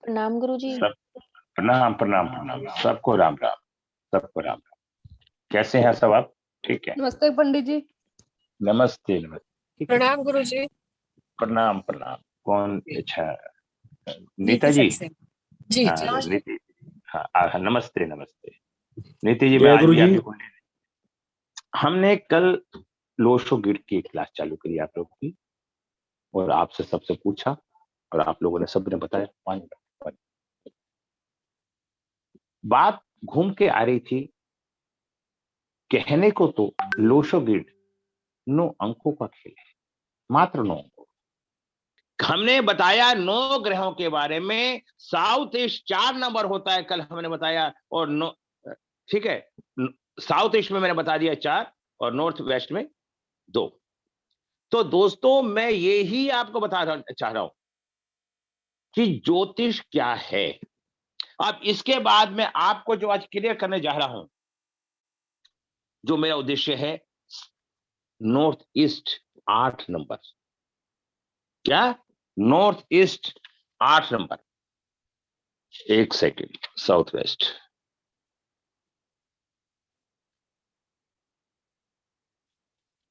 प्रणाम गुरुजी। सब प्रणाम प्रणाम प्रणाम, सबको राम राम, सबको राम राम। कैसे हैं सब आप? ठीक है। नमस्ते पंडित जी। नमस्ते नमस्ते। प्रणाम गुरुजी। प्रणाम प्रणाम। कौन? अच्छा, नीता जी। जी हाँ जी। नीति। हाँ नमस्ते नमस्ते। नीति जी, मैं जय आज गुरु भी जी। आपकी कुंडली, हमने कल लोशो गिर की क्लास चालू करी आप लोग की, और आपसे सबसे पूछा और आप लोगों ने सबने बताया। बात घूम के आ रही थी, कहने को तो लोशो गिर 9 अंकों का खेल है, मात्र 9 अंकों। हमने बताया 9 ग्रहों के बारे में। साउथ ईस्ट 4 नंबर होता है, कल हमने बताया। और 9, ठीक है, साउथ ईस्ट में मैंने बता दिया 4 और नॉर्थ वेस्ट में 2। तो दोस्तों, मैं ये ही आपको बता चाह रहा हूं कि ज्योतिष क्या है। अब इसके बाद में आपको जो आज क्लियर करने जा रहा हूं, जो मेरा उद्देश्य है, नॉर्थ ईस्ट 8 नंबर। क्या? North east 8 number. एक सेकेंड, साउथ वेस्ट।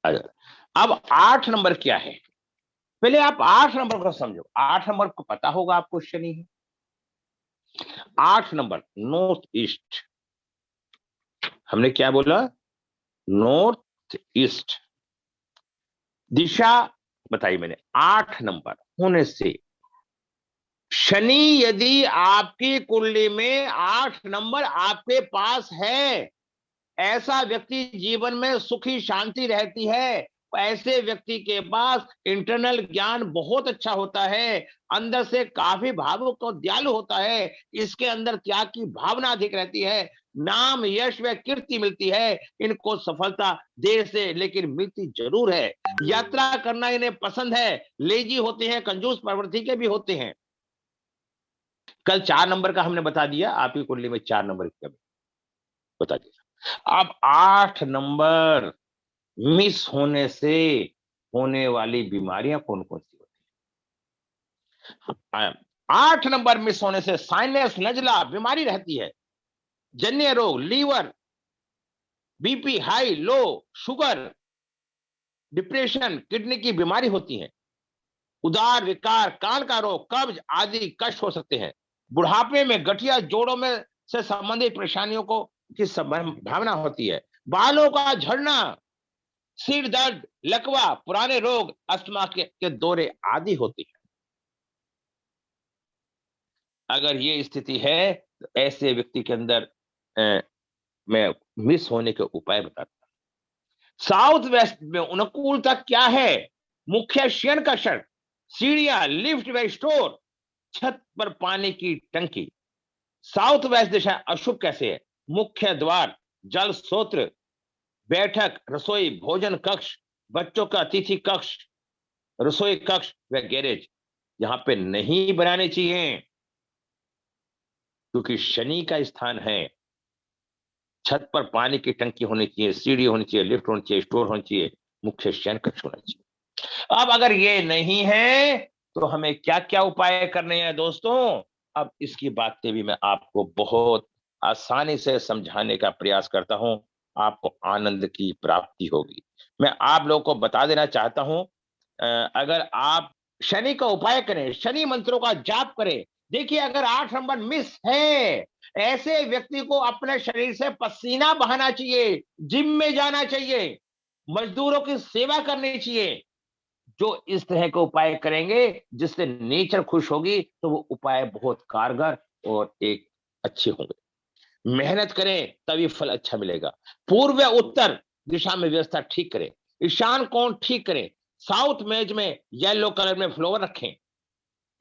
अब 8 नंबर क्या है, पहले आप 8 नंबर को समझो। 8 नंबर को पता होगा आपको, शनि है। 8 नंबर नॉर्थ ईस्ट, हमने क्या बोला? नॉर्थ ईस्ट दिशा बताई मैंने। 8 नंबर होने से शनि यदि आपकी कुंडली में 8 नंबर आपके पास है, ऐसा व्यक्ति जीवन में सुखी शांति रहती है। ऐसे व्यक्ति के पास इंटरनल ज्ञान बहुत अच्छा होता है, अंदर से काफी भावुक और दयालु होता है, इसके अंदर त्याग की भावना अधिक रहती है, नाम यश व कीर्ति मिलती है। इनको सफलता देर से लेकिन मिलती जरूर है। यात्रा करना इन्हें पसंद है, लेजी होते हैं, कंजूस प्रवृत्ति के भी होते हैं। कल 4 नंबर का हमने बता दिया, आपकी कुंडली में 4 नंबर की कमी बता दिया। अब 8 नंबर मिस होने से होने वाली बीमारियां कौन कौन सी होती है? 8 नंबर मिस होने से साइनस नजला बीमारी रहती है, जन्य रोग, liver, BP high low, sugar, depression, kidney की बीमारी होती है, उदार विकार, कान का रोग, कब्ज आदि कष्ट हो सकते हैं। बुढ़ापे में गठिया जोड़ों में से संबंधित परेशानियों को की संभावना होती है। बालों का झड़ना, सिर दर्द, लकवा, पुराने रोग, अस्थमा के दौरे आदि होती है। अगर ये स्थिति है तो ऐसे व्यक्ति के अंदर मैं मिस होने के उपाय बताता हूं। साउथ वेस्ट में अनुकूलता क्या है? मुख्य शयन कक्ष, सीढ़ियां, लिफ्ट व स्टोर, छत पर पानी की टंकी। साउथ वेस्ट दिशा अशुभ कैसे है? मुख्य द्वार, जल स्रोत, बैठक, रसोई, भोजन कक्ष, बच्चों का अतिथि कक्ष, रसोई कक्ष व गैरेज यहां पे नहीं बनाने चाहिए, क्योंकि शनि का स्थान है। छत पर पानी की टंकी होनी चाहिए, सीढ़ी होनी चाहिए, लिफ्ट होनी चाहिए, स्टोर होनी चाहिए, मुख्य शयन कक्ष होना चाहिए। अब अगर ये नहीं है तो हमें क्या क्या उपाय करने हैं दोस्तों? अब इसकी बातें भी मैं आपको बहुत आसानी से समझाने का प्रयास करता हूं, आपको आनंद की प्राप्ति होगी। मैं आप लोगों को बता देना चाहता हूं, अगर आप शनि का उपाय करें, शनि मंत्रों का जाप करें। देखिए, अगर 8 नंबर मिस है, ऐसे व्यक्ति को अपने शरीर से पसीना बहाना चाहिए, जिम में जाना चाहिए, मजदूरों की सेवा करनी चाहिए। जो इस तरह के उपाय करेंगे जिससे नेचर खुश होगी, तो वो उपाय बहुत कारगर और एक अच्छे होंगे। मेहनत करें तभी फल अच्छा मिलेगा। पूर्व या उत्तर दिशा में व्यवस्था ठीक करें, ईशान कोण ठीक करें, साउथ मेज में येलो कलर में फ्लावर रखें।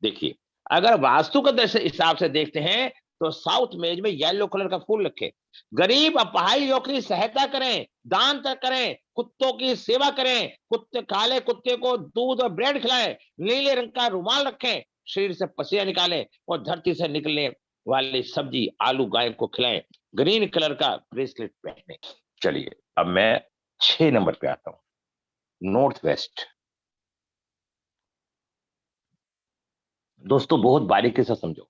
देखिए, अगर वास्तु के हिसाब से देखते हैं तो साउथ मेज में येलो कलर का फूल रखें। गरीब अपहाइयों की सहायता करें, दान तक करें, कुत्तों की सेवा करें, काले कुत्ते को दूध और ब्रेड खिलाएं, नीले रंग का रुमाल रखें, शरीर से पसीना निकालें और धरती से निकलने वाली सब्जी आलू गाय को खिलाएं, ग्रीन कलर का ब्रेसलेट पहने। चलिए, अब मैं 6 नंबर पे आता हूं, नॉर्थ वेस्ट। दोस्तों, बहुत बारीकी से समझो।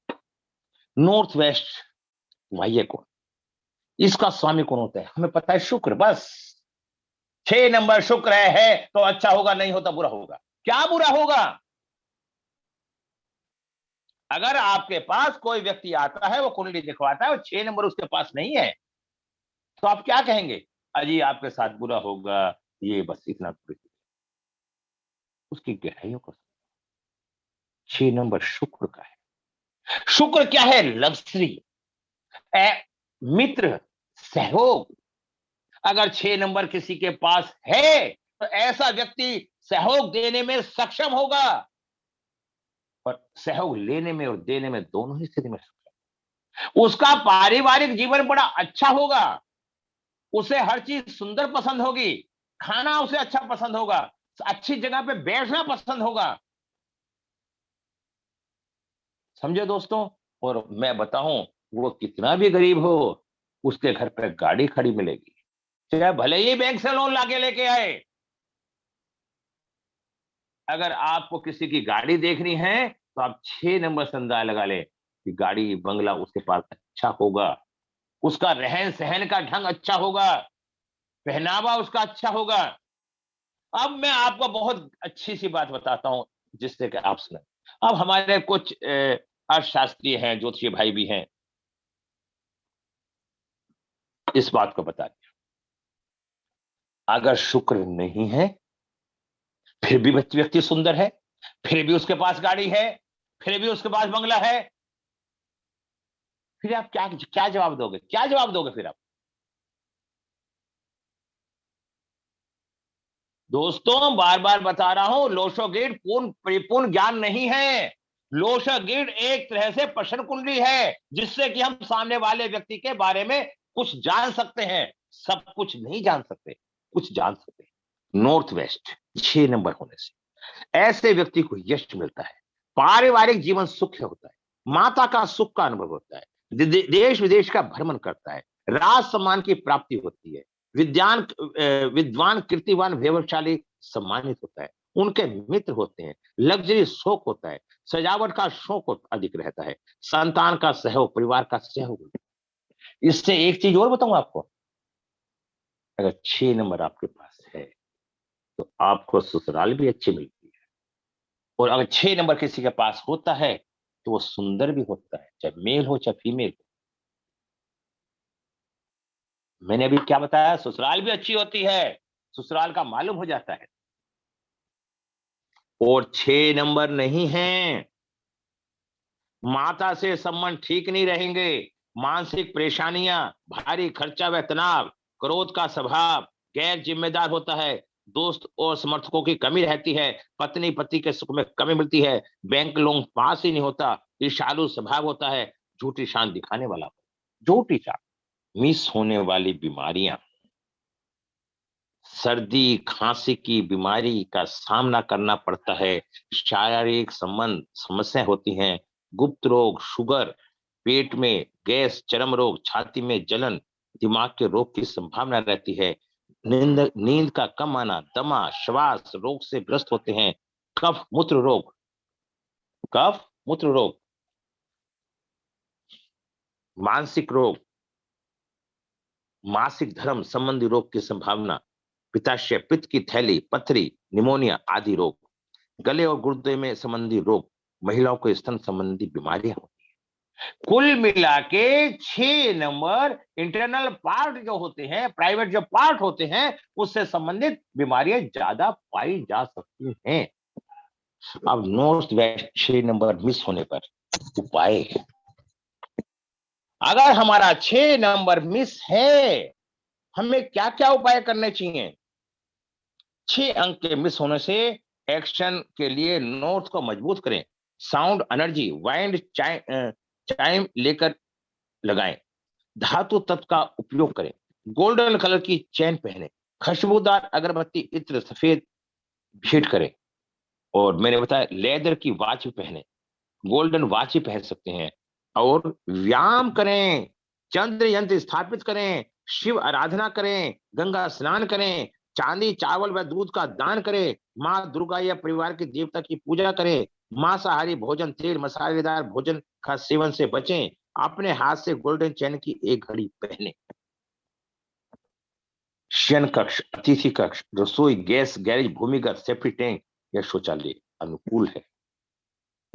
नॉर्थ वेस्ट वाह्य कोण, इसका स्वामी कौन होता है? हमें पता है शुक्र, बस 6 नंबर शुक्र है तो अच्छा होगा, नहीं होता बुरा होगा। क्या बुरा होगा? अगर आपके पास कोई व्यक्ति आता है, वो कुंडली दिखवाता है और 6 नंबर उसके पास नहीं है, तो आप क्या कहेंगे? अजी आपके साथ बुरा होगा, ये बस इतना। उसकी गहराइयों को 6 नंबर शुक्र का है। शुक्र क्या है? लग्जरी, मित्र, सहयोग। अगर 6 नंबर किसी के पास है तो ऐसा व्यक्ति सहयोग देने में सक्षम होगा, और सहयोग लेने में और देने में दोनों ही स्थिति में सक्षम। उसका पारिवारिक जीवन बड़ा अच्छा होगा, उसे हर चीज सुंदर पसंद होगी, खाना उसे अच्छा पसंद होगा, अच्छी जगह पे बैठना पसंद होगा। समझे दोस्तों? और मैं बताऊं, वो कितना भी गरीब हो, उसके घर पे गाड़ी खड़ी मिलेगी, चाहे भले ही बैंक से लोन लाके लेके आए। अगर आपको किसी की गाड़ी देखनी है तो आप 6 नंबर से अंदाजा लगा ले कि गाड़ी बंगला उसके पास अच्छा होगा, उसका रहन सहन का ढंग अच्छा होगा, पहनावा उसका अच्छा होगा। अब मैं आपको बहुत अच्छी सी बात बताता हूं, जिससे कि आप सुने। अब हमारे कुछ अर्थशास्त्री हैं, ज्योतिषी भाई भी हैं, इस बात को बता दिया। अगर शुक्र नहीं है, फिर भी व्यक्ति सुंदर है, फिर भी उसके पास गाड़ी है, फिर भी उसके पास बंगला है, फिर आप क्या क्या जवाब दोगे? क्या जवाब दोगे फिर आप? दोस्तों बार बार बता रहा हूं, लोशोगिड पूर्ण परिपूर्ण ज्ञान नहीं है। लोशोगिड एक तरह से प्रश्न कुंडली है, जिससे कि हम सामने वाले व्यक्ति के बारे में कुछ जान सकते हैं। सब कुछ नहीं जान सकते, कुछ जान सकते हैं। नॉर्थ वेस्ट 6 नंबर होने से ऐसे व्यक्ति को यश मिलता है, पारिवारिक जीवन सुख होता है, माता का सुख का अनुभव होता है, देश विदेश का भ्रमण करता है, राज सम्मान की प्राप्ति होती है, विद्वान कीर्तिवान वैभवशाली सम्मानित होता है, उनके मित्र होते हैं, लग्जरी शौक होता है, सजावट का शौक अधिक रहता है, संतान का सहयोग, परिवार का सहयोग। इससे एक चीज और बताऊं आपको, अगर 6 नंबर आपके पास है तो आपको ससुराल भी अच्छी मिलती है, और अगर 6 नंबर किसी के पास होता है तो वो सुंदर भी होता है, चाहे मेल हो चाहे फीमेल हो। मैंने अभी क्या बताया? ससुराल भी अच्छी होती है, ससुराल का मालूम हो जाता है। और 6 नंबर नहीं है, माता से संबंध ठीक नहीं रहेंगे, मानसिक परेशानियां, भारी खर्चा व तनाव, क्रोध का स्वभाव, गैर जिम्मेदार होता है, दोस्त और समर्थकों की कमी रहती है, पत्नी पति के सुख में कमी मिलती है, बैंक लोन पास ही नहीं होता, ईर्ष्यालु स्वभाव होता है, झूठी शान दिखाने वाला, झूठी शान, मिस होने वाली बीमारियां, सर्दी खांसी की बीमारी का सामना करना पड़ता है, शारीरिक संबंध समस्याएं होती हैं, गुप्त रोग, शुगर, पेट में गैस, चर्म रोग, छाती में जलन, दिमाग के रोग की संभावना रहती है, नींद का कम आना, दमा, श्वास रोग से ग्रस्त होते हैं, कफ मूत्र रोग, कफ मूत्र रोग, मानसिक रोग, मासिक धर्म संबंधी रोग की संभावना, पित्ताशय, पित्त की थैली, पथरी, निमोनिया आदि रोग, गले और गुर्दे में संबंधी रोग, महिलाओं को स्तन संबंधी बीमारियां होती हैं। कुल मिला के 6 नंबर इंटरनल पार्ट जो होते हैं, प्राइवेट जो पार्ट होते हैं, उससे संबंधित बीमारियां ज्यादा पाई जा सकती हैं। अब नॉर्थ वेस्ट 6 नंबर मिस होने पर उपाय, अगर हमारा 6 नंबर मिस है, हमें क्या क्या उपाय करने चाहिए? 6 अंक के मिस होने से एक्शन के लिए नोट्स को मजबूत करें, साउंड एनर्जी वाइंड चाइम लेकर लगाएं, धातु तत्व का उपयोग करें, गोल्डन कलर की चेन पहने, खुशबूदार अगरबत्ती इत्र सफेद भेंट करें, और मैंने बताया लेदर की वॉच भी पहने, गोल्डन वॉच ही पहन सकते हैं, और व्यायाम करें, चंद्र यंत्र स्थापित करें, शिव आराधना करें, गंगा स्नान करें, चांदी चावल व दूध का दान करें, माँ दुर्गा या परिवार के देवता की पूजा करें, मांसाहारी भोजन तेल मसालेदार भोजन का सेवन से बचें, अपने हाथ से गोल्डन चैन की एक घड़ी पहने। शयन कक्ष, अतिथि कक्ष, रसोई, गैस, गैरेज, भूमिगत, सेफ्टी टैंक या शौचालय अनुकूल है।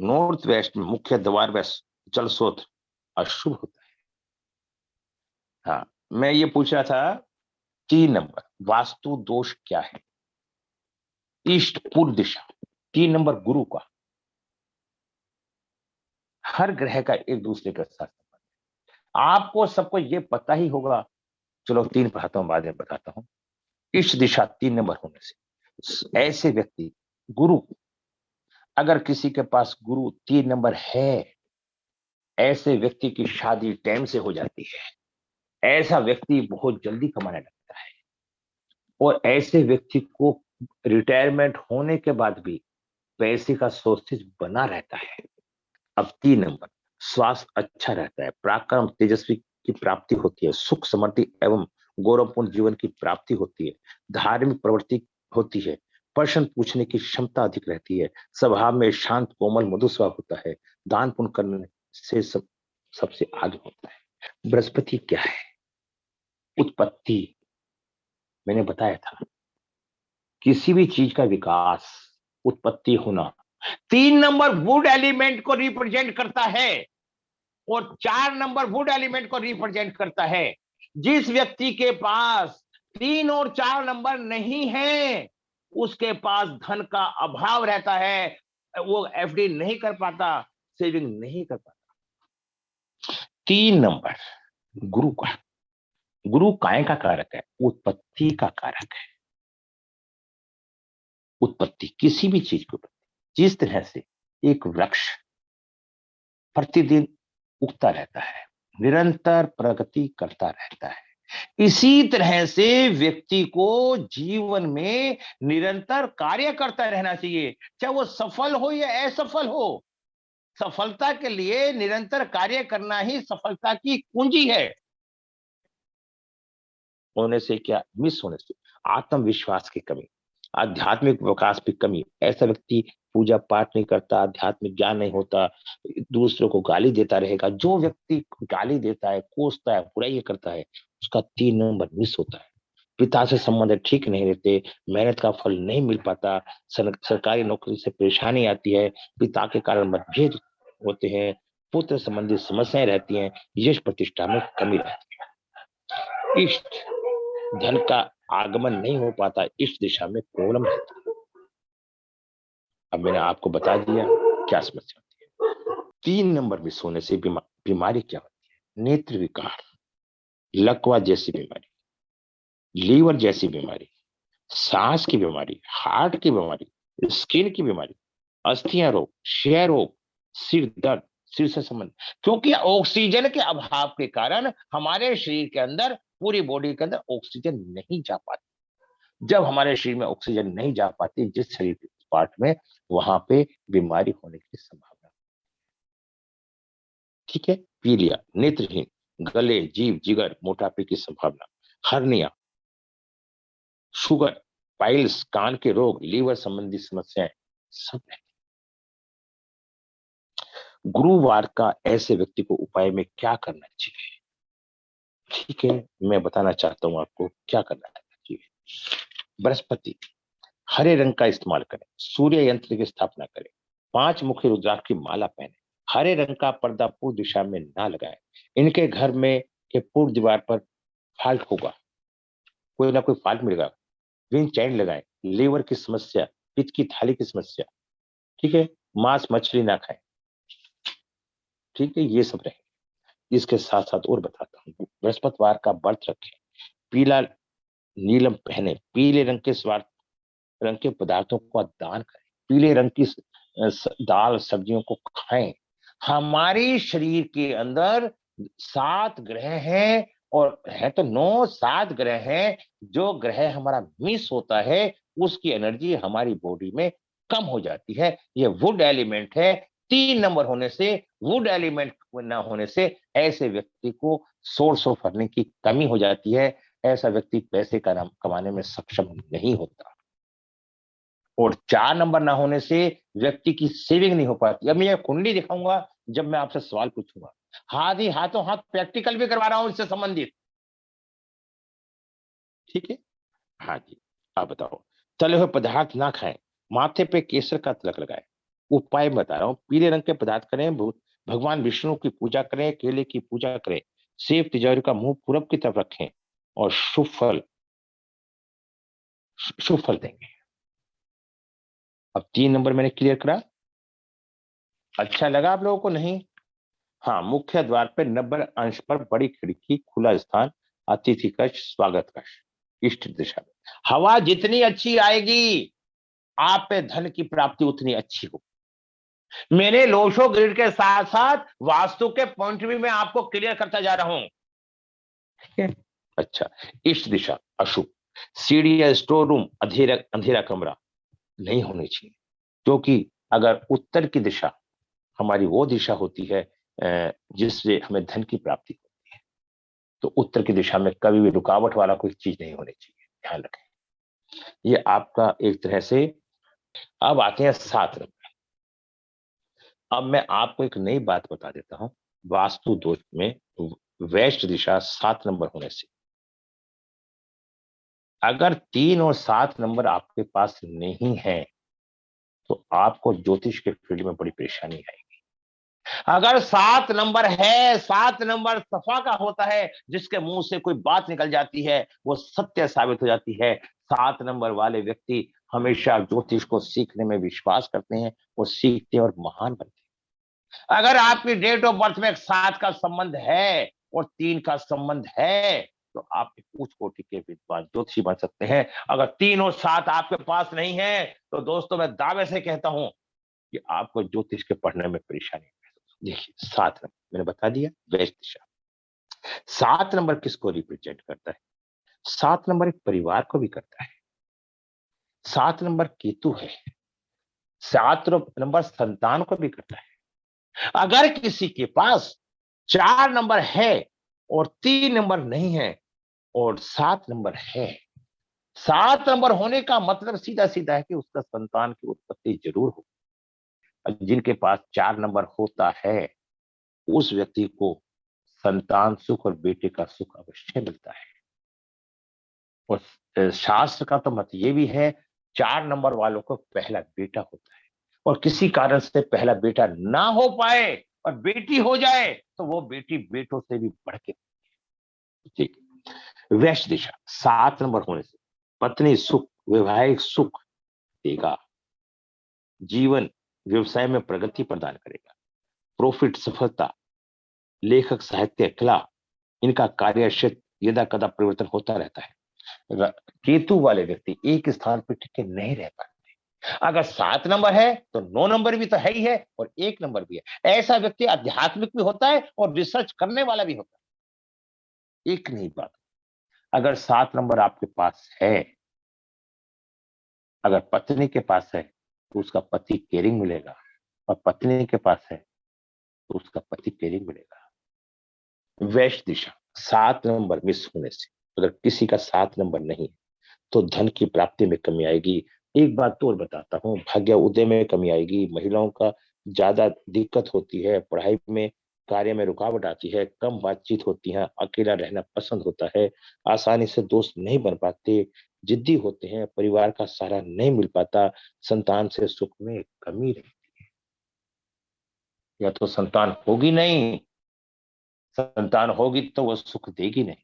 नॉर्थ वेस्ट में मुख्य द्वार व जल स्रोत अशुभ होता है। हाँ, मैं ये पूछ रहा था 3 नंबर वास्तु दोष क्या है? ईस्ट पूर्व दिशा। 3 नंबर गुरु का। हर ग्रह का एक दूसरे के साथ संबंध है। आपको सबको ये पता ही होगा। चलो 3 पढ़ाता हूं, बाद में बताता हूं। ईस्ट दिशा 3 नंबर होने से ऐसे व्यक्ति गुरु, अगर किसी के पास गुरु 3 नंबर है, ऐसे व्यक्ति की शादी टाइम से हो जाती है। ऐसा व्यक्ति बहुत जल्दी कमाने लगता है और ऐसे व्यक्ति को रिटायरमेंट होने के बाद भी पैसे का सोर्सेज बना रहता है। अब 3 नंबर स्वास्थ्य अच्छा रहता है, पराक्रम तेजस्वी की प्राप्ति होती है, सुख समृद्धि एवं गौरवपूर्ण जीवन की प्राप्ति होती है, धार्मिक प्रवृत्ति होती है, प्रश्न पूछने की क्षमता अधिक रहती है, स्वभाव में शांत कोमल मधुर स्वभाव होता है, दान पुण्य करने से सबसे आगे होता है। बृहस्पति क्या है? उत्पत्ति। मैंने बताया था किसी भी चीज का विकास, उत्पत्ति होना। 3 नंबर वुड एलिमेंट को रिप्रेजेंट करता है और 4 नंबर वुड एलिमेंट को रिप्रेजेंट करता है। जिस व्यक्ति के पास 3 और 4 नंबर नहीं है, उसके पास धन का अभाव रहता है। वो एफडी नहीं कर पाता, सेविंग नहीं कर पाता। 3 नंबर गुरु का। गुरु काय का कारक है? उत्पत्ति का कारक है। उत्पत्ति किसी भी चीज की उत्पत्ति। जिस तरह से एक वृक्ष प्रतिदिन उगता रहता है, निरंतर प्रगति करता रहता है, इसी तरह से व्यक्ति को जीवन में निरंतर कार्य करता रहना चाहिए, चाहे वो सफल हो या असफल हो। सफलता के लिए निरंतर कार्य करना ही सफलता की कुंजी है। होने से क्या? मिस होने से आत्मविश्वास की कमी, आध्यात्मिक विकास की कमी। ऐसा व्यक्ति पूजा पाठ नहीं करता, आध्यात्मिक ज्ञान नहीं होता, दूसरों को गाली देता रहेगा। जो व्यक्ति गाली देता है, कोसता है, बुराई करता है, उसका 3 नंबर मिस होता है। पिता से संबंध ठीक नहीं रहते, मेहनत का फल नहीं मिल पाता, सरकारी नौकरी से परेशानी आती है, पिता के कारण मतभेद होते हैं, पुत्र संबंधी समस्याएं रहती हैं, यश प्रतिष्ठा में कमी रहती है। इष्ट धन का आगमन नहीं हो पाता, इस दिशा में प्रॉब्लम रहती है। अब मैंने आपको बता दिया क्या समस्या होती है। 3 नंबर में सोने से बीमारी क्या होती है? नेत्र विकार, लकवा जैसी बीमारी, लीवर जैसी बीमारी, सांस की बीमारी, हार्ट की बीमारी, स्किन की बीमारी, अस्थियां रोग, क्षय रोग, सिर दर्द, सिर से संबंध। क्योंकि ऑक्सीजन के अभाव के कारण हमारे शरीर के अंदर, पूरी बॉडी के अंदर ऑक्सीजन नहीं जा पाती। जब हमारे शरीर में ऑक्सीजन नहीं जा पाती जिस शरीर के पार्ट में, वहां पे बीमारी होने की संभावना। ठीक है। पीलिया, नेत्रहीन, गले, जीभ, जिगर, मोटापे की संभावना, हर्निया, शुगर, पाइल्स, कान के रोग, लीवर संबंधी समस्याएं सब है। गुरुवार का ऐसे व्यक्ति को उपाय में क्या करना चाहिए? ठीक है, मैं बताना चाहता हूं आपको क्या करना चाहिए। बृहस्पति, हरे रंग का इस्तेमाल करें, सूर्य यंत्र की स्थापना करें, 5 मुखी रुद्राक्ष की माला पहने, हरे रंग का पर्दा पूर्व दिशा में ना लगाएं। इनके घर में के पूर्व दीवार पर फाल्ट होगा, कोई ना कोई फाल्ट मिलेगा। विंड चाइल्ड लगाएं। लीवर की समस्या, पित्त की थाली की समस्या, ठीक है, मांस मछली ना खाएं। ठीक है, ये सब रहे। इसके साथ साथ और बताता हूँ, बृहस्पतिवार का व्रत रखें, पीला नीलम पहने, पीले रंग के स्वार्थ रंग के पदार्थों का दान करें, पीले रंग की दाल सब्जियों को खाएं। हमारे शरीर के अंदर 7 ग्रह हैं, और है तो 9, 7 ग्रह हैं। जो ग्रह हमारा मिस होता है, उसकी एनर्जी हमारी बॉडी में कम हो जाती है। ये वुड एलिमेंट है। 3 नंबर होने से, वुड एलिमेंट ना होने से ऐसे व्यक्ति को सोर्स ऑफ अर्निंग की कमी हो जाती है। ऐसा व्यक्ति पैसे का नाम कमाने में सक्षम नहीं होता। और 4 नंबर ना होने से व्यक्ति की सेविंग नहीं हो पाती। अब मैं ये कुंडली दिखाऊंगा जब मैं आपसे सवाल पूछूंगा। हाथ ही हाथों हाथ प्रैक्टिकल भी करवा रहा हूं इससे संबंधित। ठीक है। हाँ जी। आप बताओ। तले हुए पदार्थ ना खाएं, माथे पे केसर का तिलक लगाएं। उपाय बता रहा हूं, पीले रंग के पदार्थ करें, भगवान विष्णु की पूजा करें, केले की पूजा करें, सेब तिजोरी का मुंह पूरब की तरफ रखें और शुभ फल देंगे। अब 3 नंबर मैंने क्लियर करा। अच्छा लगा आप लोगों को? नहीं? हाँ, मुख्य द्वार पे 90 अंश पर बड़ी खिड़की, खुला स्थान, अतिथि कक्ष, स्वागत कक्ष, इष्ट दिशा में। हवा जितनी अच्छी आएगी, आप पे धन की प्राप्ति उतनी अच्छी हो। मैंने लोशो ग्रिड के साथ साथ वास्तु के पॉइंट भी मैं आपको क्लियर करता जा रहा हूं। ठीक है। अच्छा, इष्ट दिशा अशुभ, सीढ़ी या स्टोर रूम, अंधेरा अंधेरा कमरा नहीं होनी चाहिए, क्योंकि अगर उत्तर की दिशा हमारी वो दिशा होती है जिससे हमें धन की प्राप्ति होती है, तो उत्तर की दिशा में कभी भी रुकावट वाला कोई चीज नहीं होनी चाहिए, ध्यान रखें। ये आपका एक तरह से। अब आते हैं 7 नंबर। अब मैं आपको एक नई बात बता देता हूं। वास्तु दोष में वेस्ट दिशा 7 नंबर होने से, अगर 3 और 7 नंबर आपके पास नहीं है तो आपको ज्योतिष के फील्ड में बड़ी परेशानी आएगी। अगर 7 नंबर है, 7 नंबर सफा का होता है, जिसके मुंह से कोई बात निकल जाती है वो सत्य साबित हो जाती है। 7 नंबर वाले व्यक्ति हमेशा ज्योतिष को सीखने में विश्वास करते हैं और सीखते हैं और महान बनते हैं। अगर आपकी डेट ऑफ बर्थ में 7 का संबंध है और 3 का संबंध है, तो आप उच्च कोटि के विद्वान ज्योतिषी बन सकते हैं। अगर 3 और 7 आपके पास नहीं है, तो दोस्तों मैं दावे से कहता हूं कि आपको ज्योतिष के पढ़ने में परेशानी है। देखिए, 7 नंबर मैंने बता दिया, वेस्ट दिशा। 7 नंबर किसको रिप्रेजेंट करता है? 7 नंबर एक परिवार को भी करता है। 7 नंबर केतु है। 7 नंबर संतान को भी करता है। अगर किसी के पास 4 नंबर है और 3 नंबर नहीं है और 7 नंबर है, 7 नंबर होने का मतलब सीधा सीधा है कि उसका संतान की उत्पत्ति जरूर हो। जिनके पास 4 नंबर होता है, उस व्यक्ति को संतान सुख और बेटे का सुख अवश्य मिलता है। और शास्त्र का तो मत ये भी है, 4 नंबर वालों को पहला बेटा होता है, और किसी कारण से पहला बेटा ना हो पाए और बेटी हो जाए तो वो बेटी बेटों से भी बढ़ के। ठीक। वैश्य दिशा 7 नंबर होने से पत्नी सुख, वैवाहिक सुख देगा, जीवन व्यवसाय में प्रगति प्रदान करेगा, प्रॉफिट, सफलता, लेखक, साहित्य, कला, इनका कार्य क्षेत्र यदा कदा परिवर्तन होता रहता है। केतु वाले व्यक्ति एक स्थान पर टिके नहीं रह पाते। अगर 7 नंबर है तो 9 नंबर भी तो है ही है और 1 नंबर भी है। ऐसा व्यक्ति आध्यात्मिक भी होता है और रिसर्च करने वाला भी होता है। एक नहीं बात, अगर 7 नंबर आपके पास है, अगर पत्नी के पास है तो उसका पति केयरिंग मिलेगा, और पत्नी के पास है तो उसका पति केयरिंग मिलेगा। वैश्य दिशा 7 नंबर मिस होने से, अगर किसी का 7 नंबर नहीं तो धन की प्राप्ति में कमी आएगी। एक बात तो और बताता हूं, भाग्य उदय में कमी आएगी, महिलाओं का ज्यादा दिक्कत होती है, पढ़ाई में कार्य में रुकावट आती है, कम बातचीत होती है, अकेला रहना पसंद होता है, आसानी से दोस्त नहीं बन पाते, जिद्दी होते हैं, परिवार का सहारा नहीं मिल पाता, संतान से सुख में कमी रहती है। या तो संतान होगी नहीं, संतान होगी तो वह सुख देगी नहीं।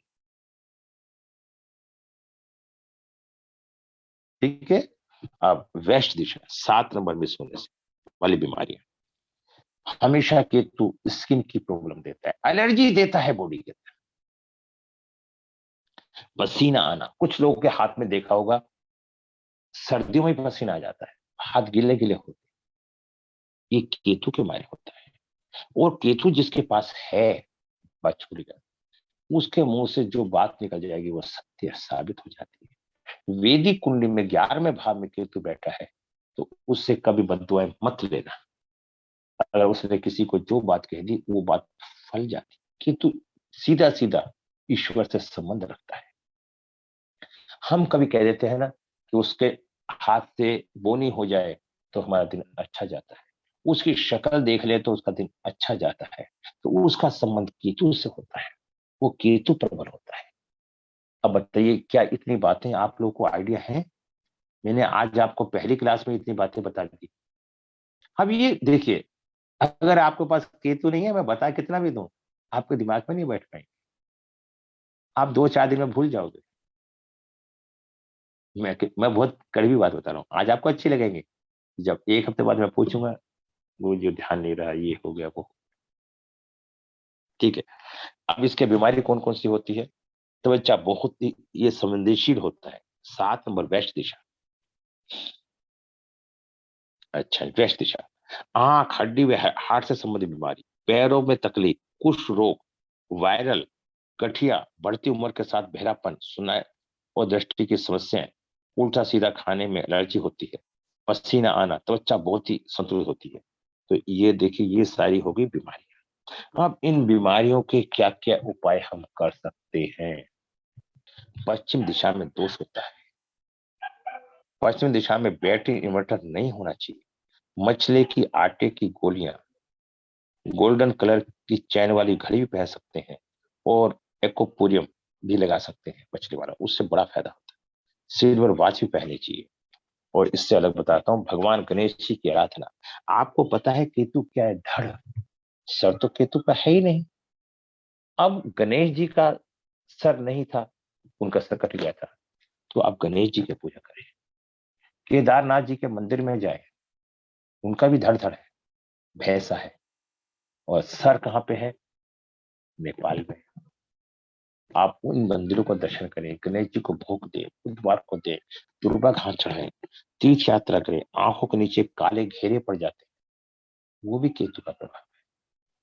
ठीक है। अब वेस्ट दिशा 7 नंबर मिस होने से वाली बीमारियां, हमेशा केतु स्किन की प्रॉब्लम देता है, एलर्जी देता है बॉडी के अंदर, पसीना आना, कुछ लोगों के हाथ में देखा होगा सर्दियों में पसीना आ जाता है, हाथ गिले गिले होते हैं, ये केतु के मारे होता है। और केतु जिसके पास है, बात छोड़ी जाए, उसके मुंह से जो बात निकल जाएगी वो सत्य साबित हो जाती है। वेदिक कुंडली में 11वें भाव में केतु बैठा है तो उससे कभी बद्दुआएं मत लेना। अगर उसने किसी को जो बात कह दी वो बात फल जाती, किंतु सीधा सीधा ईश्वर से संबंध रखता है। हम कभी कह देते हैं ना कि उसके हाथ से बोनी हो जाए तो हमारा दिन अच्छा जाता है, उसकी शक्ल देख ले तो उसका दिन अच्छा जाता है, तो उसका संबंध केतु से होता है, वो केतु प्रबल होता है। अब बताइए, क्या इतनी बातें आप लोगों को आइडिया है? मैंने आज आपको पहली क्लास में इतनी बातें बता दी। अब ये देखिए, अगर आपके पास केतु नहीं है, मैं बता कितना भी दूं, आपके दिमाग में नहीं बैठ पाएंगे, आप 2-4 दिन में भूल जाओगे। मैं बहुत कड़वी बात बता रहा हूँ, आज आपको अच्छी लगेंगे, जब 1 हफ्ते बाद मैं पूछूंगा, वो जो ध्यान नहीं रहा, ये हो गया वो। ठीक है। अब इसके बीमारी कौन कौन सी होती है? तो बच्चा बहुत ही ये संवेदनशील होता है। 7 नंबर वेस्ट दिशा। अच्छा, वेस्ट दिशा। आंख, हड्डी व हार्ट से संबंधित बीमारी, पैरों में तकलीफ, कुष्ठ रोग, वायरल, गठिया, बढ़ती उम्र के साथ बहरापन, सुनाई और दृष्टि की समस्याएं, उल्टा सीधा खाने में एलर्जी होती है, पसीना आना, त्वचा बहुत ही संतुलित होती है। तो ये देखिए, ये सारी होगी बीमारियां। अब इन बीमारियों के क्या क्या उपाय हम कर सकते हैं? पश्चिम दिशा में दोष होता है। पश्चिम दिशा में बैटरी इन्वर्टर नहीं होना चाहिए। मछली की आटे की गोलियां, गोल्डन कलर की चैन वाली घड़ी भी पहन सकते हैं, और एकोपुरियम भी लगा सकते हैं मछली वाला, उससे बड़ा फायदा होता है। सिल्वर वॉच भी पहननी चाहिए। और इससे अलग बताता हूँ, भगवान गणेश जी की आराधना। आपको पता है केतु क्या है? धड़। सर तो केतु का है ही नहीं। अब गणेश जी का सर नहीं था, उनका सर कट गया था, तो आप गणेश जी की पूजा करें। केदारनाथ जी के मंदिर में जाए, उनका भी धड़ धड़ है, भैंसा है, और सर कहाँ पे है? नेपाल में। आप उन मंदिरों का दर्शन करें, गणेश जी को भोग दे, बुधवार को दे, दुर्वा घास चढ़ाए, तीर्थ यात्रा करें। आंखों के नीचे काले घेरे पड़ जाते हैं, वो भी केतु का प्रभाव है।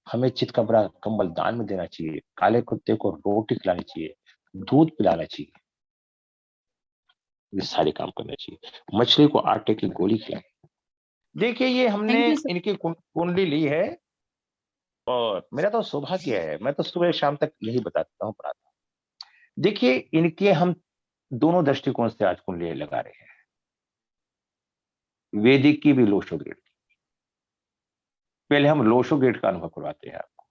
हमें चितकबरा कंबल दान में देना चाहिए, काले कुत्ते को रोटी खिलानी चाहिए, दूध पिलाना चाहिए, ये सारे काम करने चाहिए। मछली को आटे की गोली खिलाए। देखिए, ये हमने थैंक यू सर। इनकी कुंडली ली है, और मेरा तो सौभाग्य है, मैं तो सुबह शाम तक यही बताता हूँ, पढ़ाता हूँ। देखिए, इनके हम दोनों दृष्टिकोण से आज कुंडली लगा रहे हैं, वैदिक की भी, लोशो गेट की। पहले हम लोशो गेट का अनुभव करवाते हैं आपको।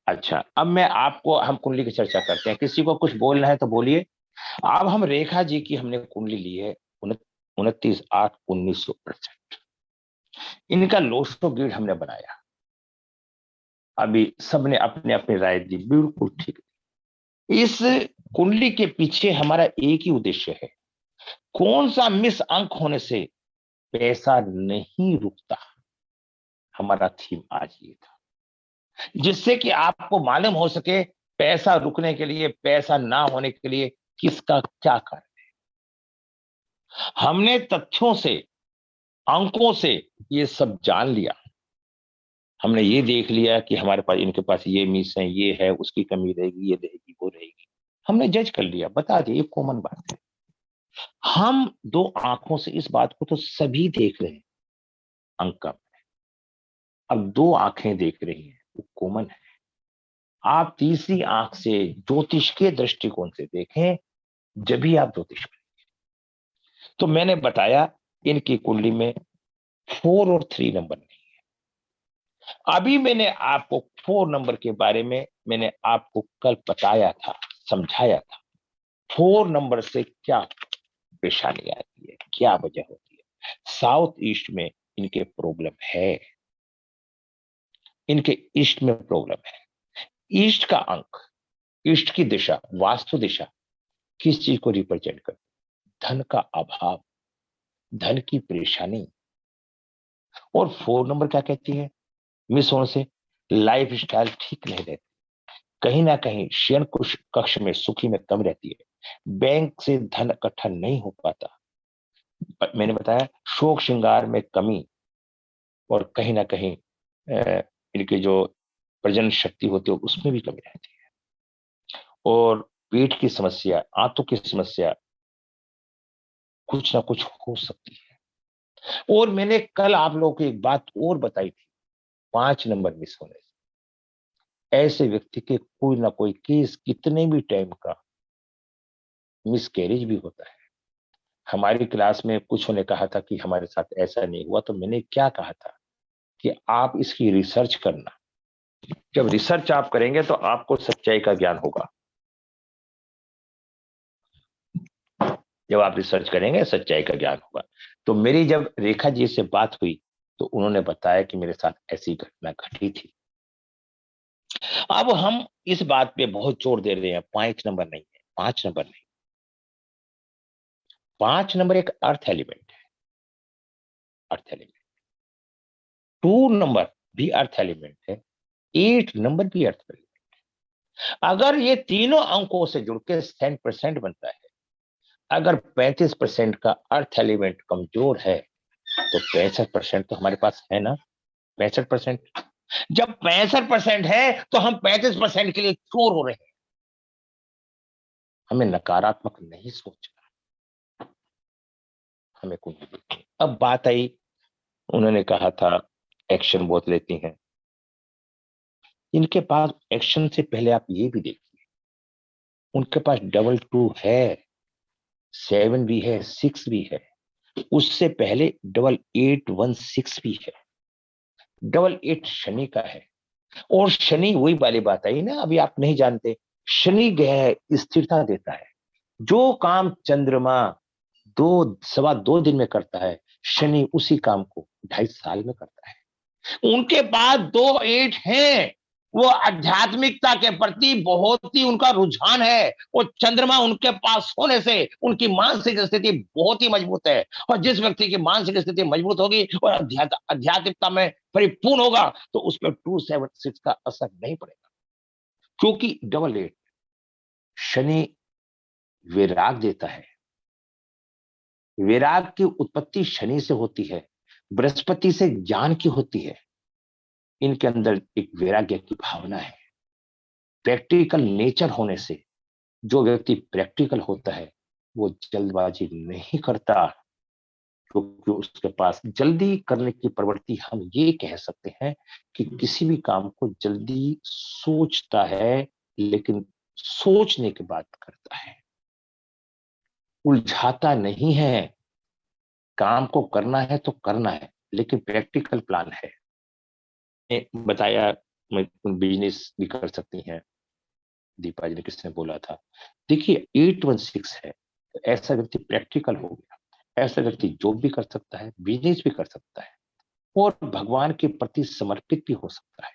अच्छा, अब मैं आपको, हम कुंडली की चर्चा करते हैं, किसी को कुछ बोलना है तो बोलिए। अब हम रेखा जी की हमने कुंडली ली है, 29/8/1968। इनका लोशो गेट हमने बनाया। अभी सबने अपने अपनी राय दी, बिल्कुल ठीक। इस कुंडली के पीछे हमारा एक ही उद्देश्य है, कौन सा मिस अंक होने से पैसा नहीं रुकता। हमारा थीम आज ये था, जिससे कि आपको मालूम हो सके पैसा रुकने के लिए, पैसा ना होने के लिए किसका क्या कारण। हमने तथ्यों से, अंकों से ये सब जान लिया। हमने ये देख लिया कि हमारे पास, इनके पास ये मिस है, ये है, उसकी कमी रहेगी, ये रहेगी, वो रहेगी। हमने जज कर लिया, बता दिया, ये कॉमन बात है। हम दो आंखों से इस बात को तो सभी देख रहे हैं, अंक। अब दो आंखें देख रही हैं, वो कॉमन है। आप तीसरी आंख से ज्योतिष के दृष्टिकोण से देखें, जब भी आप ज्योतिष करें। तो मैंने बताया, इनकी कुंडली में 4 और 3 नंबर नहीं। अभी मैंने आपको 4 नंबर के बारे में, मैंने आपको कल बताया था, समझाया था। 4 नंबर से क्या परेशानी आती है, क्या वजह होती है। साउथ ईस्ट में इनके प्रॉब्लम है, इनके ईस्ट में प्रॉब्लम है। ईस्ट का अंक, ईस्ट की दिशा, वास्तु दिशा किस चीज को रिप्रेजेंट करती है? धन का अभाव, धन की परेशानी। और 4 नंबर क्या कहती है? मिस होने से लाइफ स्टाइल ठीक नहीं रहती, कहीं ना कहीं शयन कक्ष में सुखी में कम रहती है, बैंक से धन इकट्ठा नहीं हो पाता। मैंने बताया, शोक श्रृंगार में कमी, और कहीं ना कहीं इनकी जो प्रजनन शक्ति होती है उसमें भी कमी रहती है। और पेट की समस्या, आंतों की समस्या, कुछ ना कुछ हो सकती है। और मैंने कल आप लोगों को एक बात और बताई थी, 5 नंबर मिस होने से ऐसे व्यक्ति के कोई ना कोई केस, कितने भी टाइम का मिसकैरेज भी होता है। हमारी क्लास में कुछ ने कहा था कि हमारे साथ ऐसा नहीं हुआ, तो मैंने क्या कहा था कि आप इसकी रिसर्च करना। जब रिसर्च आप करेंगे तो आपको सच्चाई का ज्ञान होगा। जब आप रिसर्च करेंगे सच्चाई का ज्ञान होगा। तो मेरी जब रेखा जी से बात हुई तो उन्होंने बताया कि मेरे साथ ऐसी घटना घटी थी। अब हम इस बात पे बहुत जोर दे रहे हैं, 5 नंबर नहीं है, 5 नंबर नहीं, 5 नंबर एक अर्थ एलिमेंट है, अर्थ एलिमेंट। 2 नंबर भी अर्थ एलिमेंट है, 8 नंबर भी अर्थ एलिमेंट। अगर ये तीनों अंकों से जुड़ के 10% बनता है, अगर 35% का अर्थ एलिमेंट कमजोर है तो 65% तो हमारे पास है ना। 65%, जब 65% है तो हम 35% के लिए चोर हो रहे हैं। हमें नकारात्मक नहीं सोचना, हमें कुंडली देखनी। अब बात आई, उन्होंने कहा था एक्शन बहुत लेती हैं। इनके पास एक्शन से पहले आप ये भी देखिए, उनके पास डबल 2 है, 7 भी है, 6 भी है। उससे पहले डबल 8 1 6 भी है। डबल 8 शनि का है। और शनि, वही वाली बात आई ना, अभी आप नहीं जानते, शनि ग्रह स्थिरता देता है। जो काम चंद्रमा 2 सवा 2 दिन में करता है, शनि उसी काम को 2.5 साल में करता है। उनके पास 2 8 हैं। वो आध्यात्मिकता के प्रति बहुत ही उनका रुझान है। वो चंद्रमा उनके पास होने से उनकी मानसिक स्थिति बहुत ही मजबूत है। और जिस व्यक्ति की मानसिक स्थिति मजबूत होगी और आध्यात्मिकता में परिपूर्ण होगा तो उस पर 2 7 6 का असर नहीं पड़ेगा। क्योंकि डबल 8 शनि विराग देता है। विराग की उत्पत्ति शनि से होती है, बृहस्पति से ज्ञान की होती है। इनके अंदर एक वैराग्य की भावना है। प्रैक्टिकल नेचर होने से जो व्यक्ति प्रैक्टिकल होता है वो जल्दबाजी नहीं करता, क्योंकि उसके पास जल्दी करने की प्रवृत्ति, हम ये कह सकते हैं कि किसी भी काम को जल्दी सोचता है, लेकिन सोचने के बाद करता है, उलझाता नहीं है। काम को करना है तो करना है, लेकिन प्रैक्टिकल प्लान है। बताया बिजनेस भी कर सकती हैं, दीपा जी ने किसने बोला था। देखिए 8 1 6 है, तो ऐसा व्यक्ति प्रैक्टिकल हो गया। ऐसा व्यक्ति जॉब भी कर सकता है, बिजनेस भी कर सकता है और भगवान के प्रति समर्पित भी हो सकता है।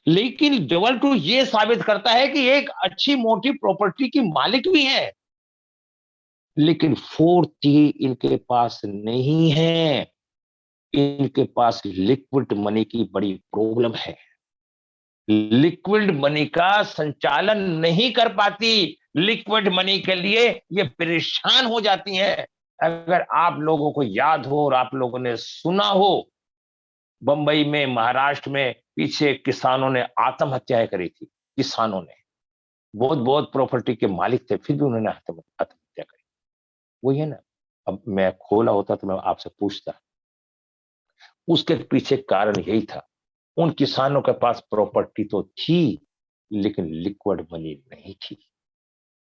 लेकिन डबल 2 ये साबित करता है कि एक अच्छी मोटी प्रॉपर्टी की मालिक भी है, लेकिन 4 इनके पास नहीं है। इनके पास लिक्विड मनी की बड़ी प्रॉब्लम है। लिक्विड मनी का संचालन नहीं कर पाती। लिक्विड मनी के लिए ये परेशान हो जाती हैं। अगर आप लोगों को याद हो और आप लोगों ने सुना हो, बंबई में, महाराष्ट्र में पीछे किसानों ने आत्महत्याएं करी थी। किसानों ने बहुत बहुत प्रॉपर्टी के मालिक थे, फिर भी उन्होंने आत्महत्या करी। वही है ना। अब मैं खोला होता तो मैं आपसे पूछता, उसके पीछे कारण यही था। उन किसानों के पास प्रॉपर्टी तो थी, लेकिन लिक्विड मनी नहीं थी,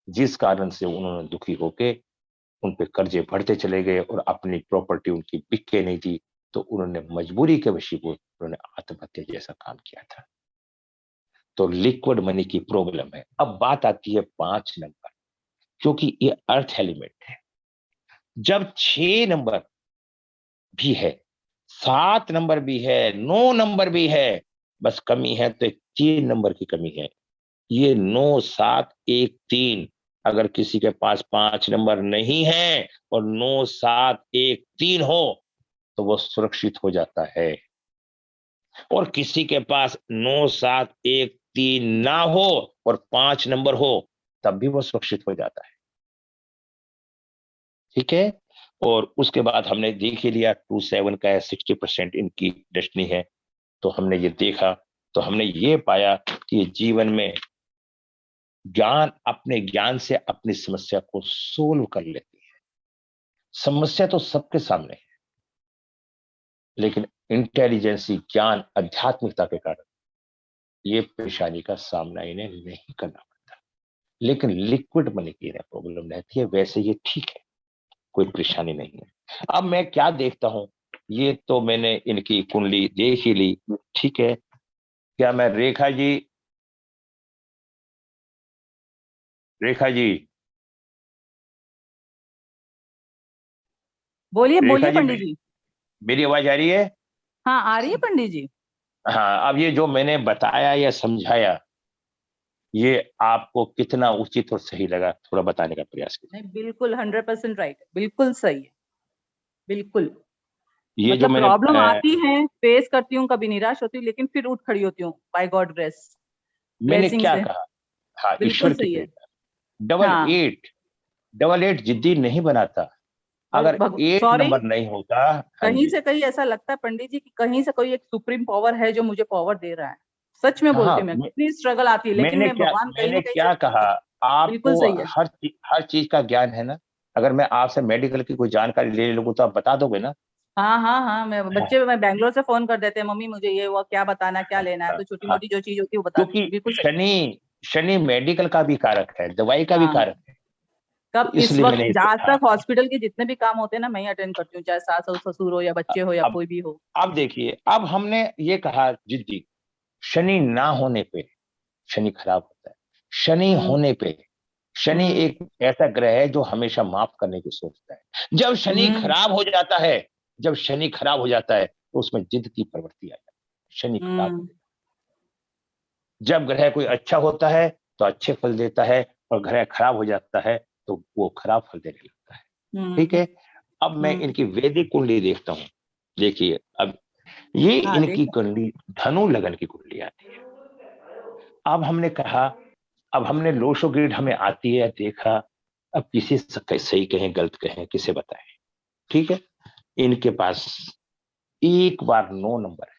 जिस कारण से उन्होंने दुखी होके उन पे कर्जे बढ़ते चले गए और अपनी प्रॉपर्टी उनकी बिक के नहीं थी, तो उन्होंने मजबूरी के वशीभूत उन्होंने आत्महत्या जैसा काम किया था। तो लिक्विड मनी की प्रॉब्लम है। अब बात आती है 5 नंबर, क्योंकि ये अर्थ एलिमेंट है। जब 6 नंबर भी है, 7 नंबर भी है, 9 नंबर भी है, बस कमी है तो एक 3 नंबर की कमी है। ये 9 7 1 3, अगर किसी के पास 5 नंबर नहीं है और 9 7 1 3 हो तो वो सुरक्षित हो जाता है। और किसी के पास 9 7 1 3 ना हो और 5 नंबर हो, तब भी वो सुरक्षित हो जाता है। ठीक है। और उसके बाद हमने देख ही लिया 2 7 का है, 60% इनकी डेस्टिनी है। तो हमने ये देखा, तो हमने ये पाया कि जीवन में ज्ञान, अपने ज्ञान से अपनी समस्या को सोल्व कर लेती है। समस्या तो सबके सामने है, लेकिन इंटेलिजेंसी, ज्ञान, आध्यात्मिकता के कारण ये परेशानी का सामना इन्हें नहीं करना पड़ता। लेकिन लिक्विड मनी की इन्हें प्रॉब्लम रहती है। वैसे ये ठीक है, कोई परेशानी नहीं है। अब मैं क्या देखता हूं, ये तो मैंने इनकी कुंडली देख ही ली, ठीक है। क्या मैं रेखा जी, रेखा जी, बोलिए रेखा बोलिए जी, पंडित जी। मेरी आवाज आ रही है? हाँ आ रही है पंडित जी। हाँ, अब ये जो मैंने बताया या समझाया, ये आपको कितना उचित और सही लगा, थोड़ा बताने का प्रयास कीजिए। नहीं बिल्कुल 100% राइट, बिल्कुल सही है, बिल्कुल। ये जो मतलब मैंने प्रॉब्लम आती है, फेस करती हूँ, कभी निराश होती हूँ, लेकिन फिर उठ खड़ी होती हूँ बाय गॉड ग्रेस, मैंने ब्लेसिंग क्या से। कहा, हाँ, बिल्कुल ईश्वर की सही है। कृपा। डबल हाँ। एट, डबल एट जिद्दी नहीं बनाता। और अगर एट सॉरी, नंबर नहीं होता, हाँ कहीं जी, से कहीं ऐसा लगता है पंडित जी कि कहीं से कोई एक सुप्रीम पावर है जो मुझे पावर दे रहा है। सच में बोलती हाँ, हूँ, मैं कितनी स्ट्रगल आती है, लेकिन मैं भगवान कहीं मैंने ना कहीं से। क्या कहा, बिल्कुल आपको सही है। हर चीज का ज्ञान है ना। अगर मैं आपसे मेडिकल की कोई जानकारी ले लूंगा तो आप बता दोगे ना? हाँ हाँ हाँ, मैं बैंगलोर से फोन कर देते हैं, मम्मी मुझे ये हुआ, क्या बताना है, क्या हाँ, लेना है, हाँ, तो छोटी हाँ, मोटी जो चीज होती है वो बताती हूँ। क्योंकि बिल्कुल सही। शनि मेडिकल का भी कारक है, दवाई का भी हाँ। कारक है। कब तो इस इसलिए वक्त मैंने आज हाँ, तक हॉस्पिटल के जितने भी काम होते हैं ना, मैं ही अटेंड करती हूँ, चाहे सास हो ससुर हो या बच्चे हो या अब कोई भी हो। अब देखिए, अब हमने ये कहा जिद्दी, शनि ना होने पे शनि खराब होता है। शनि हम्म। होने पे, शनि हम्म। एक ऐसा ग्रह है जो हमेशा माफ करने की सोचता है। जब शनि हम्म। खराब हो जाता है, जब शनि खराब हो जाता है तो उसमें जिद की प्रवृत्ति आ जाती है, शनि खराब हो हम्म। जाता है। जब ग्रह कोई अच्छा होता है तो अच्छे फल देता है, और ग्रह खराब हो जाता है तो वो खराब फल देने लगता है। ठीक हम्म। है। अब मैं हम्म। इनकी वैदिक कुंडली देखता हूँ। देखिए, अब ये हाँ इनकी देखो। कुंडली धनु लगन की कुंडली आती है। अब हमने कहा, अब हमने लोशो ग्रिड हमें आती है, देखा। अब किसी से सही कहें गलत कहें, किसे बताएं? ठीक है। इनके पास एक बार 9 नंबर है।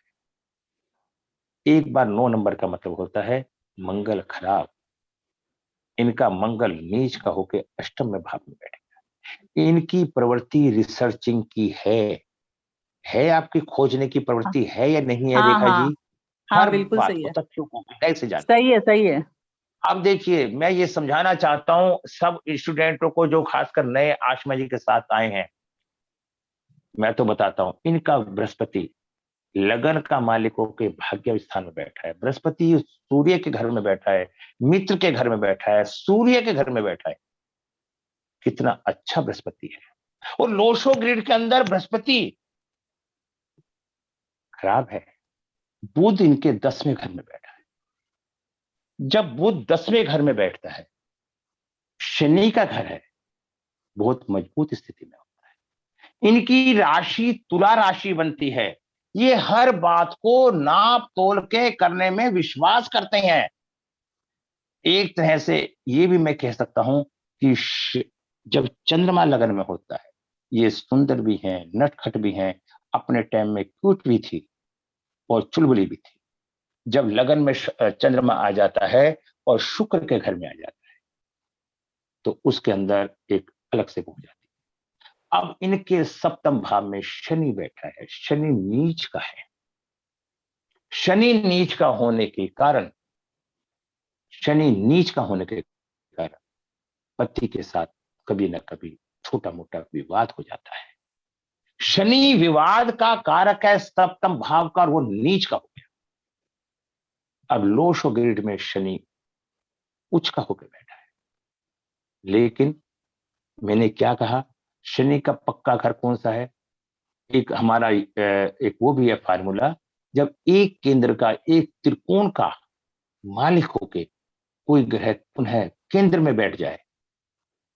एक बार 9 नंबर का मतलब होता है मंगल खराब। इनका मंगल नीच का होकर अष्टम में भाव में बैठे। इनकी प्रवृत्ति रिसर्चिंग की है आपकी खोजने की प्रवृत्ति है या नहीं है हाँ रेखा हाँ जी? हाँ, हर बिल्कुल बात सही को, है। तथ्यों को गहराई से जानना। सही है, सही है। अब देखिए, मैं ये समझाना चाहता हूं सब स्टूडेंटों को जो खासकर नए आशमा जी के साथ आए हैं। मैं तो बताता हूं, इनका बृहस्पति लगन का मालिक होकर भाग्य स्थान में बैठा है। बृहस्पति सूर्य के घर में बैठा है, मित्र के घर में बैठा है, सूर्य के घर में बैठा है। कितना अच्छा बृहस्पति है। और लोशो ग्रिड के अंदर बृहस्पति खराब है। बुध इनके 10वें घर में बैठा है। जब बुध 10वें घर में बैठता है, शनि का घर है, बहुत मजबूत स्थिति में होता है। इनकी राशि तुला राशि बनती है। ये हर बात को नाप तोल के करने में विश्वास करते हैं। एक तरह से ये भी मैं कह सकता हूं कि जब चंद्रमा लगन में होता है, ये सुंदर भी हैं, नटखट भी हैं, अपने टाइम में क्यूट भी थी और चुलबुली भी थी। जब लगन में चंद्रमा आ जाता है और शुक्र के घर में आ जाता है, तो उसके अंदर एक अलग से हो जाती है। अब इनके सप्तम भाव में शनि बैठा है, शनि नीच का है। शनि नीच का होने के कारण, शनि नीच का होने के कारण पति के साथ कभी ना कभी छोटा मोटा विवाद हो जाता है। शनि विवाद का कारक है, सप्तम भाव का, और वो नीच का हो गया। अब लोशो ग्रिड में शनि उच्च का होकर बैठा है। लेकिन मैंने क्या कहा, शनि का पक्का घर कौन सा है? एक हमारा एक वो भी है फार्मूला। जब एक केंद्र का, एक त्रिकोण का मालिक होके कोई ग्रह पुनः केंद्र में बैठ जाए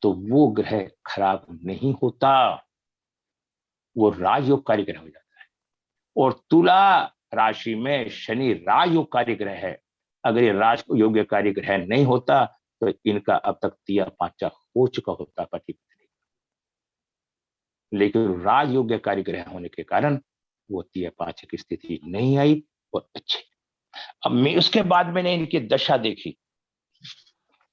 तो वो ग्रह खराब नहीं होता, वो राजयोगकारी ग्रह हो जाता है। और तुला राशि में शनि राजयोगकारी ग्रह है। अगर ये राज योग्यकारी ग्रह नहीं होता तो इनका अब तक तिया पांचा हो चुका होता पति पत्नी। लेकिन राजयोग्यकारी ग्रह होने के कारण वो तिया पांच की स्थिति नहीं आई, और अच्छी। अब मैं उसके बाद मैंने इनकी दशा देखी।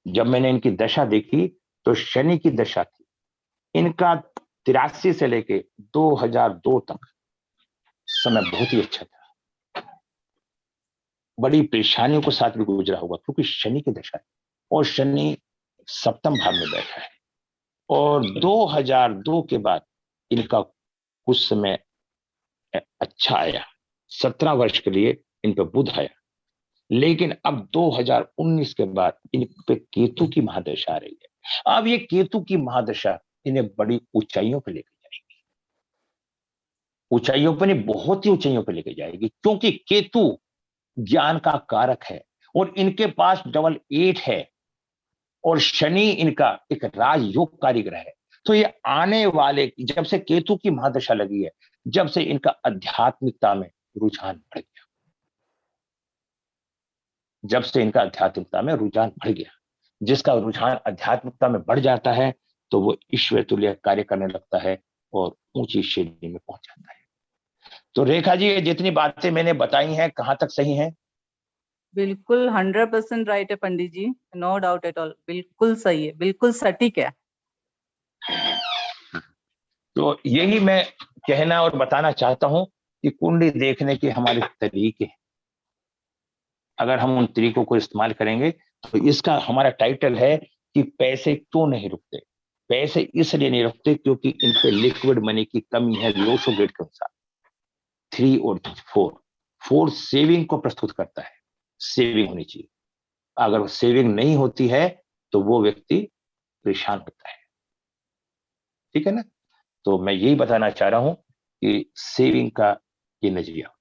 जब मैंने इनकी दशा देखी तो शनि की दशा थी। इनका 83 से लेके 2002 तक समय बहुत ही अच्छा था। बड़ी परेशानियों के साथ भी गुजरा होगा, क्योंकि शनि की दशा है और शनि सप्तम भाव में बैठा है। और 2002 के बाद इनका कुछ समय अच्छा आया, 17 वर्ष के लिए इन पे बुध आया, लेकिन अब 2019 के बाद इन पे केतु की महादशा आ रही है। अब ये केतु की महादशा इन्हें बड़ी ऊंचाइयों पर लेकर जाएगी, ऊंचाइयों पर नहीं, बहुत ही ऊंचाइयों पर लेकर जाएगी, क्योंकि केतु ज्ञान का कारक है और इनके पास डबल 8 है और शनि इनका एक राजयोगकारी ग्रह है। तो ये आने वाले, जब से केतु की महादशा लगी है, जब से इनका आध्यात्मिकता में रुझान बढ़ गया, जब से इनका आध्यात्मिकता में रुझान बढ़ गया, जिसका रुझान आध्यात्मिकता में बढ़ जाता है तो वो ईश्वर तुल्य कार्य करने लगता है और ऊंची श्रेणी में पहुंच जाता है। तो रेखा जी, ये जितनी बातें मैंने बताई हैं कहां तक सही हैं? बिल्कुल 100% राइट है पंडित जी, नो डाउट एट ऑल, बिल्कुल सही है, बिल्कुल सटीक है। तो यही मैं कहना और बताना चाहता हूं कि कुंडली देखने के हमारे तरीके, अगर हम उन तरीकों को इस्तेमाल करेंगे तो इसका हमारा टाइटल है कि पैसे क्यों नहीं रुकते। पैसे इसलिए नहीं रुकते क्योंकि इन पे लिक्विड मनी की कमी है। लोशो गेट के अनुसार 3 और 4 सेविंग को प्रस्तुत करता है, सेविंग होनी चाहिए। अगर सेविंग नहीं होती है तो वो व्यक्ति परेशान होता है, ठीक है ना। तो मैं यही बताना चाह रहा हूं कि सेविंग का ये नजरिया